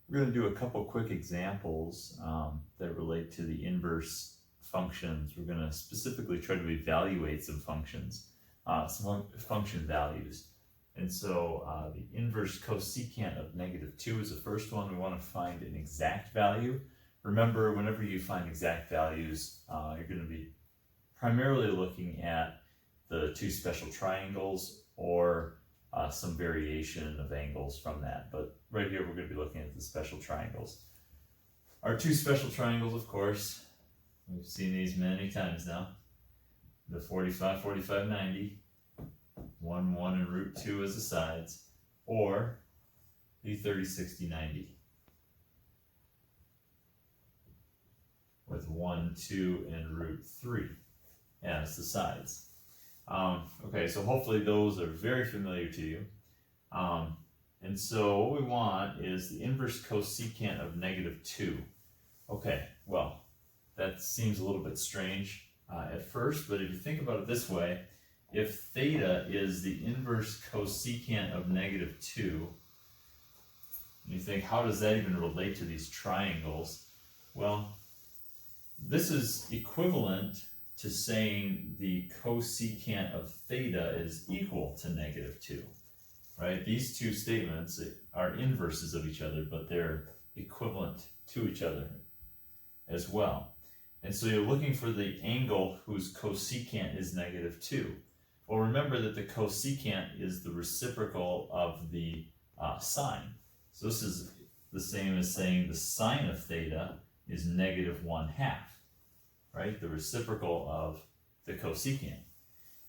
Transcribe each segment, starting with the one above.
We're going to do a couple quick examples that relate to the inverse functions. We're going to specifically try to evaluate some functions, some function values. And so the inverse cosecant of -2 is the first one. We want to find an exact value. Remember, whenever you find exact values, you're going to be primarily looking at the two special triangles or some variation of angles from that. But right here, we're going to be looking at the special triangles. Our two special triangles, of course, we've seen these many times now. The 45, 45, 90, 1, 1, and root 2 as the sides, or the 30, 60, 90 with 1, 2, and root 3 as the sides. Okay, so hopefully those are very familiar to you. And so what we want is the inverse cosecant of -2. Okay, well, that seems a little bit strange at first, but if you think about it this way, if theta is the inverse cosecant of -2, and you think, how does that even relate to these triangles? Well, this is equivalent to saying the cosecant of theta is equal to -2, right? These two statements are inverses of each other, but they're equivalent to each other as well. And so you're looking for the angle whose cosecant is -2. Well, remember that the cosecant is the reciprocal of the sine. So this is the same as saying the sine of theta is -1/2. Right, the reciprocal of the cosecant.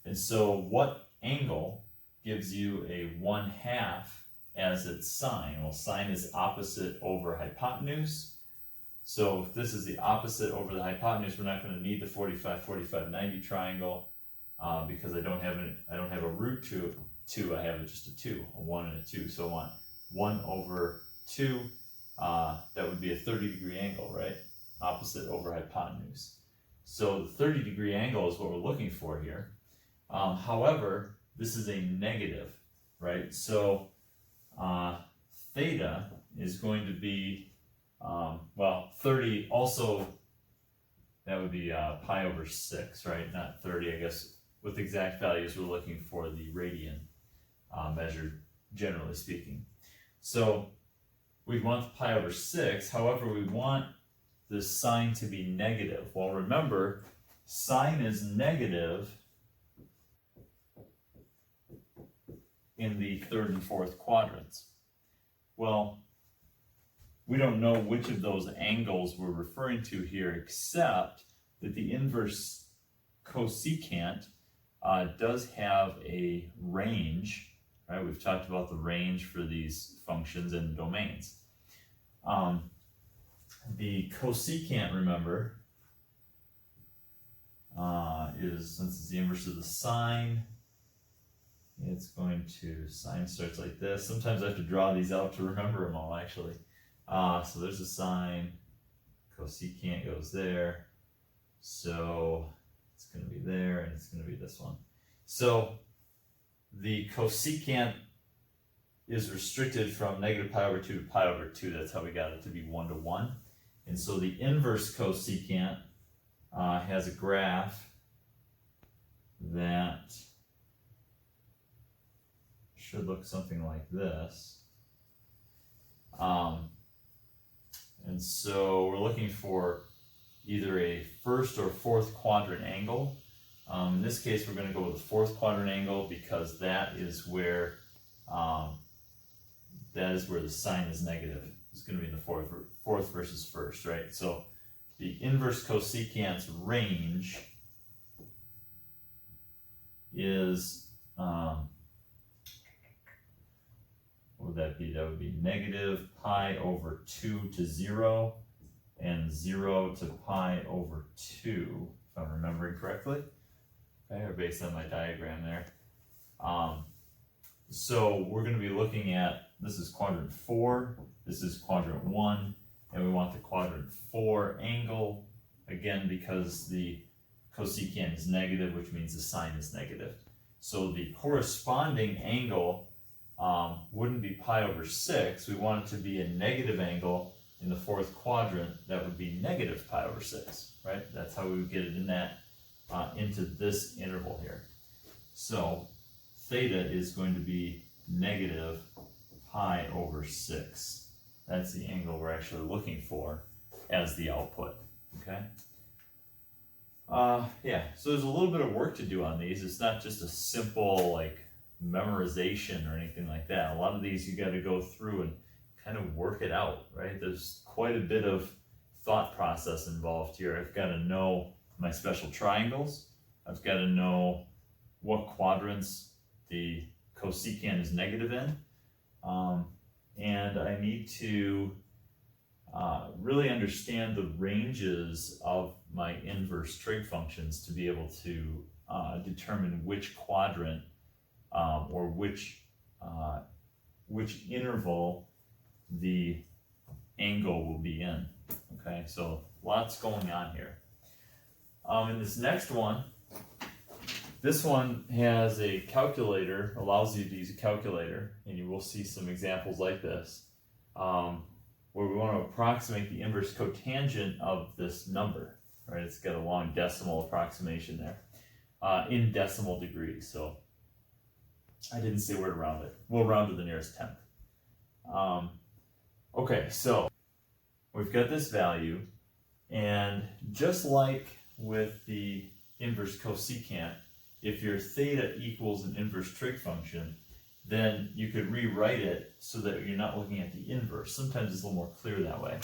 And so what angle gives you a 1/2 as its sine? Well, sine is opposite over hypotenuse. So if this is the opposite over the hypotenuse, we're not going to need the 45, 45, 90 triangle because I don't have a root to 2, I have just a 2, a 1 and a 2. So I want 1 over 2, that would be a 30-degree angle, right? Opposite over hypotenuse. So the 30-degree angle is what we're looking for here. However, this is a negative, right? So theta is going to be, 30 also, that would be pi over 6, right? Not 30, I guess. With exact values, we're looking for the radian measured, generally speaking. So we want the pi over 6, however, we want the sine to be negative. Well, remember, sine is negative in the third and fourth quadrants. Well, we don't know which of those angles we're referring to here, except that the inverse cosecant does have a range, right? We've talked about the range for these functions and domains. The cosecant, remember, is, since it's the inverse of the sine, it's going to, sine starts like this. Sometimes I have to draw these out to remember them all, actually. So there's a sine, cosecant goes there, so it's going to be there, and it's going to be this one. So the cosecant is restricted from -pi/2 to pi/2. That's how we got it to be 1 to 1. And so the inverse cosecant has a graph that should look something like this. And so we're looking for either a first or fourth quadrant angle. In this case, we're going to go with the fourth quadrant angle because that is where the sine is negative. It's going to be in the fourth versus first, right? So the inverse cosecant's range is, what would that be? That would be -pi/2 to 0 and 0 to pi/2, if I'm remembering correctly. Okay, or based on my diagram there. So we're going to be looking at, this is quadrant 4, this is quadrant 1, and we want the quadrant 4 angle, again because the cosecant is negative, which means the sine is negative. So the corresponding angle wouldn't be pi over 6. We want it to be a negative angle in the fourth quadrant. That would be negative pi over 6, right? That's how we would get it in that, into this interval here. So theta is going to be negative pi over 6. That's the angle we're actually looking for as the output, okay? Yeah, so there's a little bit of work to do on these. It's not just a simple like memorization or anything like that. A lot of these you got to go through and kind of work it out, right? There's quite a bit of thought process involved here. I've got to know my special triangles. I've got to know what quadrants the cosecant is negative in. And I need to really understand the ranges of my inverse trig functions to be able to determine which quadrant or which interval the angle will be in. Okay, so lots going on here. In this next one, this one has a calculator, allows you to use a calculator, and you will see some examples like this, where we want to approximate the inverse cotangent of this number, right? It's got a long decimal approximation there, in decimal degrees, so I didn't say where to round it. We'll round to the nearest tenth. Okay, so we've got this value, and just like with the inverse cosecant, if your theta equals an inverse trig function, then you could rewrite it so that you're not looking at the inverse. Sometimes it's a little more clear that way.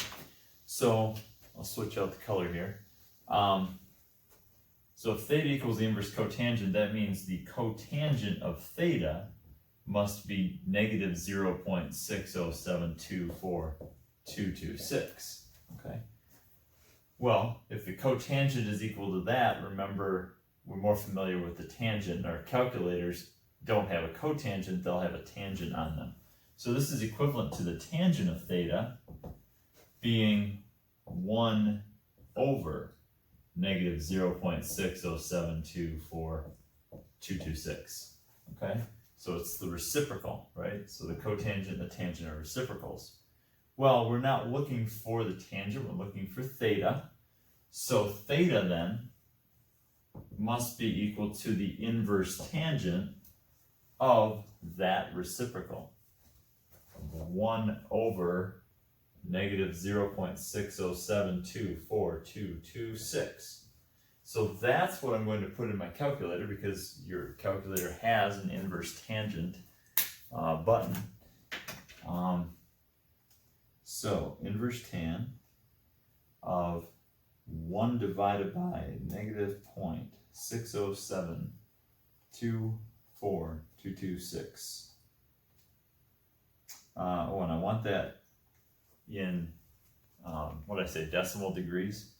So I'll switch out the color here. So if theta equals the inverse cotangent, that means the cotangent of theta must be negative 0.607242226. Okay. Well, if the cotangent is equal to that, remember we're more familiar with the tangent. Our calculators don't have a cotangent, they'll have a tangent on them. So this is equivalent to the tangent of theta being 1 over negative 0.607242226. Okay? So it's the reciprocal, right? So the cotangent and the tangent are reciprocals. Well, we're not looking for the tangent, we're looking for theta. So theta then must be equal to the inverse tangent of that reciprocal. 1 over negative 0.607242226. So that's what I'm going to put in my calculator, because your calculator has an inverse tangent button. So inverse tan of 1 divided by negative 0.607242226. Oh, and I want that in, what did I say, decimal degrees.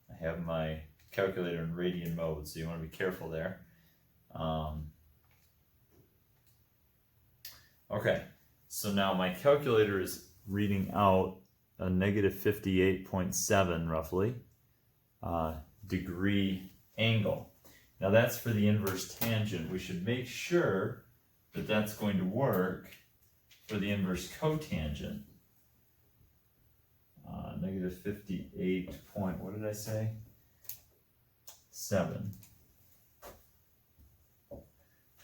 I have my calculator in radian mode, so you want to be careful there. Okay, so now my calculator is reading out a negative 58.7 roughly degree angle. Now that's for the inverse tangent. We should make sure that that's going to work for the inverse cotangent. Negative 58 point, what did I say? 7.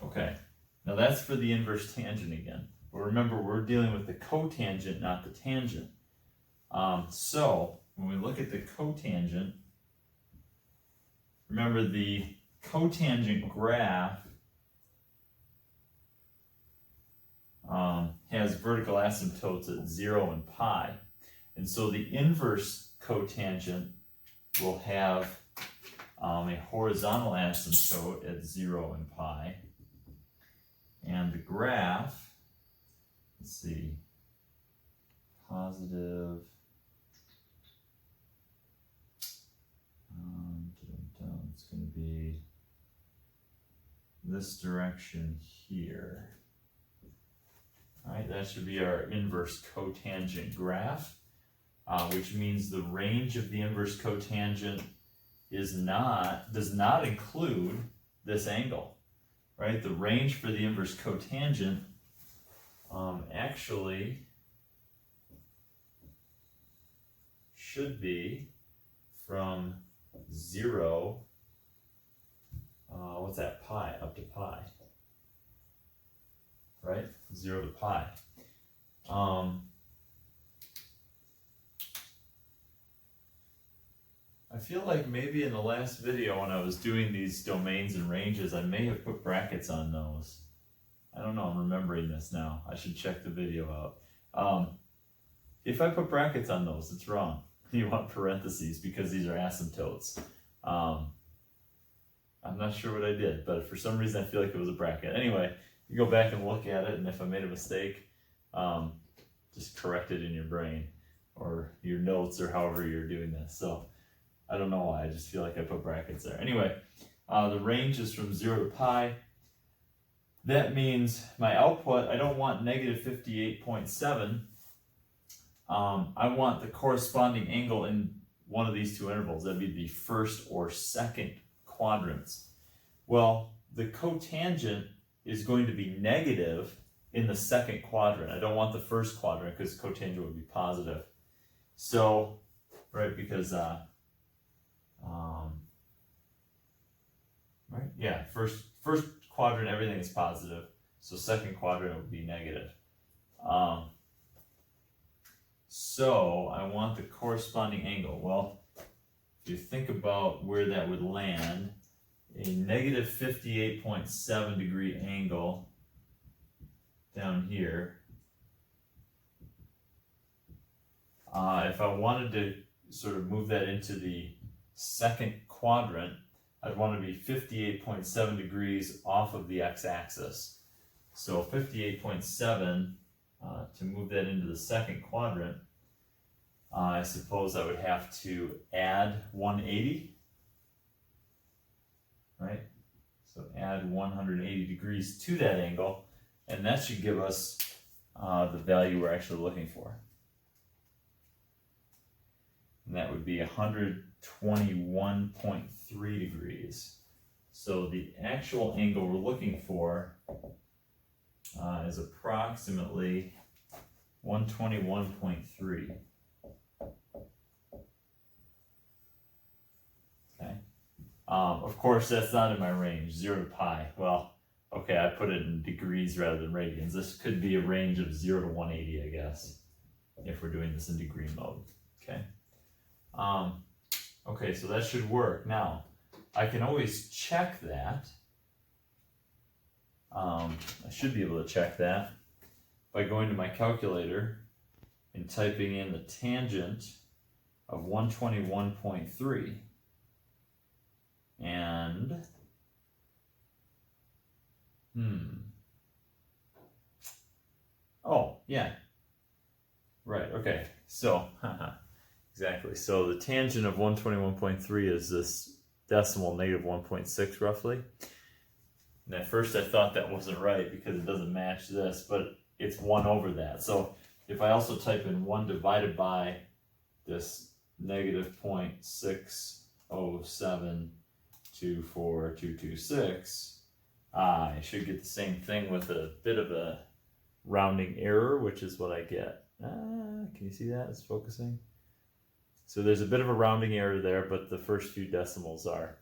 Okay, now that's for the inverse tangent again. But remember, we're dealing with the cotangent, not the tangent. So when we look at the cotangent, remember the cotangent graph has vertical asymptotes at 0 and pi. And so the inverse cotangent will have a horizontal asymptote at 0 and pi. And the graph, let's see, positive, it's going to be this direction here. All right, that should be our inverse cotangent graph, which means the range of the inverse cotangent does not include this angle, right? The range for the inverse cotangent actually should be from 0, what's that, pi, up to pi, right? 0 to pi. I feel like maybe in the last video when I was doing these domains and ranges, I may have put brackets on those. I don't know, I'm remembering this now. I should check the video out. If I put brackets on those, it's wrong. You want parentheses because these are asymptotes. I'm not sure what I did, but for some reason I feel like it was a bracket. Anyway, you go back and look at it, and if I made a mistake, just correct it in your brain or your notes or however you're doing this. So I don't know why, I just feel like I put brackets there. Anyway, the range is from 0 to pi. That means my output, I don't want negative 58.7. I want the corresponding angle in one of these two intervals. That'd be the first or second quadrants. Well, the cotangent is going to be negative in the second quadrant. I don't want the first quadrant because cotangent would be positive. So, right, because right, yeah, first quadrant everything is positive, so second quadrant would be negative. So I want the corresponding angle. Well, if you think about where that would land, a negative 58.7 degree angle down here. If I wanted to sort of move that into the second quadrant, I'd want to be 58.7 degrees off of the x-axis. So 58.7, to move that into the second quadrant, I suppose I would have to add 180, right? So add 180 degrees to that angle, and that should give us the value we're actually looking for. And that would be 121.3 degrees. So the actual angle we're looking for is approximately 121.3. Okay. Of course, that's not in my range, 0 to pi. Well, okay, I put it in degrees rather than radians. This could be a range of 0 to 180, I guess, if we're doing this in degree mode. Okay. Okay, so that should work. Now, I can always check that. I should be able to check that by going to my calculator and typing in the tangent of 121.3. And, oh, yeah. Right, okay, so, exactly. So the tangent of 121.3 is this decimal negative 1.6 roughly. And at first I thought that wasn't right because it doesn't match this, but it's 1 over that. So if I also type in 1 divided by this negative 0.60724226, I should get the same thing with a bit of a rounding error, which is what I get. Can you see that? It's focusing. So there's a bit of a rounding error there, but the first few decimals are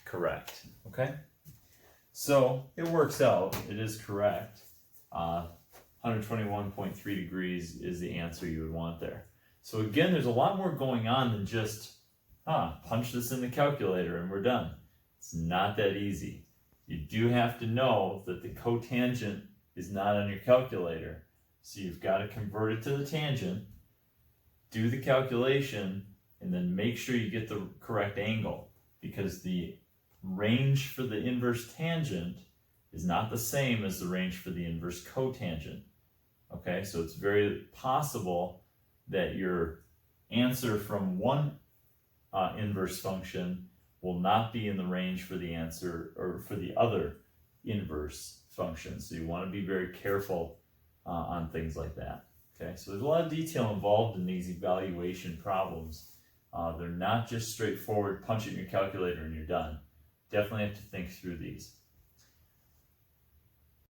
correct, okay? So it works out, it is correct. 121.3 degrees is the answer you would want there. So again, there's a lot more going on than just, punch this in the calculator and we're done. It's not that easy. You do have to know that the cotangent is not on your calculator. So you've got to convert it to the tangent, do the calculation, and then make sure you get the correct angle, because the range for the inverse tangent is not the same as the range for the inverse cotangent. Okay, so it's very possible that your answer from one inverse function will not be in the range for the answer or for the other inverse function. So you want to be very careful on things like that. Okay, so there's a lot of detail involved in these evaluation problems. They're not just straightforward, punch it in your calculator and you're done. Definitely have to think through these.